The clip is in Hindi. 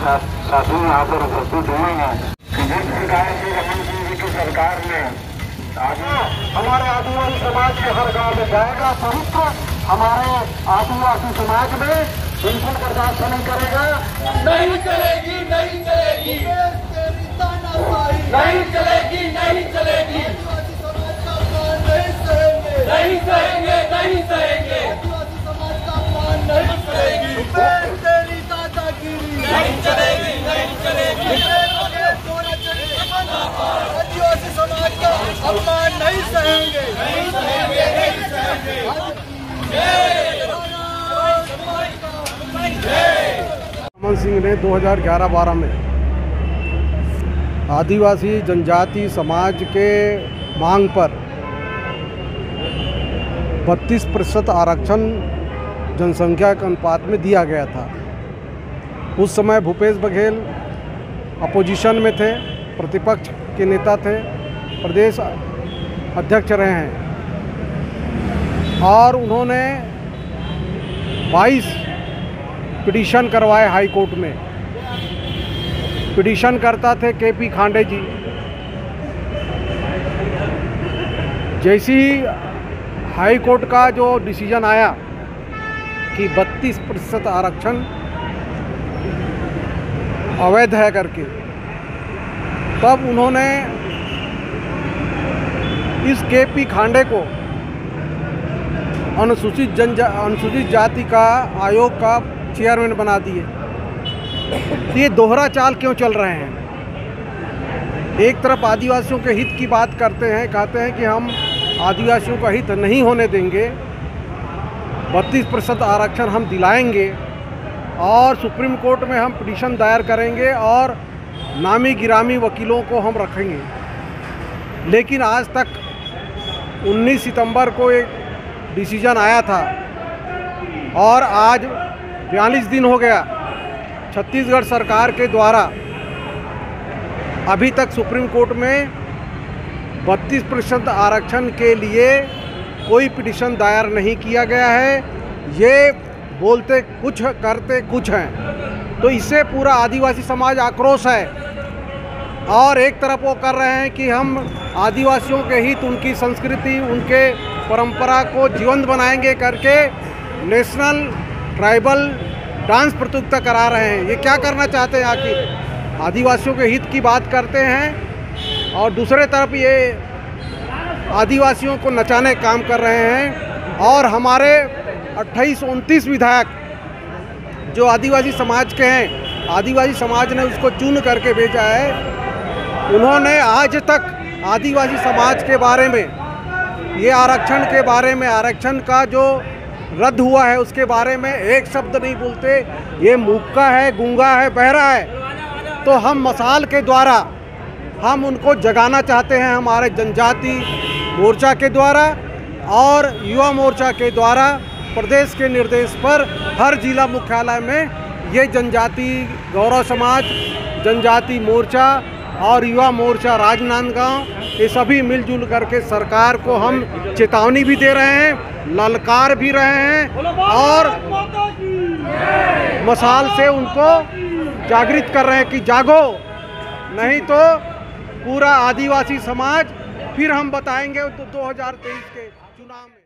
साथी यहाँ पर उपस्थित हुए हैं कि जिस प्रकार से रमन सिंह जी की सरकार ने आज हमारे आदिवासी समाज के हर गांव में जाएगा, पवित्र हमारे आदिवासी समाज में बिल्कुल बर्दाश्त नहीं करेगा। नहीं चलेगी, नहीं चलेगी, नहीं चलेगी, नहीं चलेगी, नहीं सहेंगे, नहीं सहेंगे, नहीं सहेगी, तेरी दादागिरी नहीं चलेगी, नहीं चलेगी, आदिवासी समाज का अपमान नहीं सहेंगे, नहीं सहेंगे, नहीं सहेंगे। रमन सिंह ने 2011-12 में आदिवासी जनजाति समाज के मांग पर 32% आरक्षण जनसंख्या के अनुपात में दिया गया था। उस समय भूपेश बघेल अपोजिशन में थे, प्रतिपक्ष के नेता थे, प्रदेश अध्यक्ष रहे हैं और उन्होंने 22 पिटीशन करवाए हाई कोर्ट में। पिटीशन करता थे केपी खांडे जी। जैसी हाई कोर्ट का जो डिसीजन आया कि 32% आरक्षण अवैध है करके, तब उन्होंने इस केपी खांडे को अनुसूचित जाति का आयोग का चेयरमैन बना दिए। ये दोहरा चाल क्यों चल रहे हैं? एक तरफ आदिवासियों के हित की बात करते हैं, कहते हैं कि हम आदिवासियों का हित नहीं होने देंगे, 32% आरक्षण हम दिलाएंगे और सुप्रीम कोर्ट में हम पिटीशन दायर करेंगे और नामी गिरामी वकीलों को हम रखेंगे। लेकिन आज तक 19 सितंबर को एक डिसीजन आया था और आज 42 दिन हो गया। छत्तीसगढ़ सरकार के द्वारा अभी तक सुप्रीम कोर्ट में 32% आरक्षण के लिए कोई पिटीशन दायर नहीं किया गया है। ये बोलते कुछ करते कुछ हैं, तो इससे पूरा आदिवासी समाज आक्रोश है। और एक तरफ वो कर रहे हैं कि हम आदिवासियों के हित, उनकी संस्कृति, उनके परंपरा को जीवंत बनाएंगे करके नेशनल ट्राइबल डांस प्रतियोगिता करा रहे हैं। ये क्या करना चाहते हैं? आखिर आदिवासियों के हित की बात करते हैं और दूसरे तरफ ये आदिवासियों को नचाने का काम कर रहे हैं। और हमारे 28-29 विधायक जो आदिवासी समाज के हैं, आदिवासी समाज ने उसको चुन करके भेजा है। उन्होंने आज तक आदिवासी समाज के बारे में, ये आरक्षण के बारे में, आरक्षण का जो रद्द हुआ है उसके बारे में एक शब्द नहीं बोलते। ये मूका है, गूंगा है, बहरा है। तो हम मसाल के द्वारा हम उनको जगाना चाहते हैं, हमारे जनजाति मोर्चा के द्वारा और युवा मोर्चा के द्वारा। प्रदेश के निर्देश पर हर जिला मुख्यालय में ये जनजाति गौरव समाज, जनजाति मोर्चा और युवा मोर्चा राजनांदगांव, ये सभी मिलजुल करके सरकार को हम चेतावनी भी दे रहे हैं, ललकार भी रहे हैं और मसाल से उनको जागृत कर रहे हैं कि जागो, नहीं तो पूरा आदिवासी समाज फिर हम बताएंगे 2023 के चुनाव में।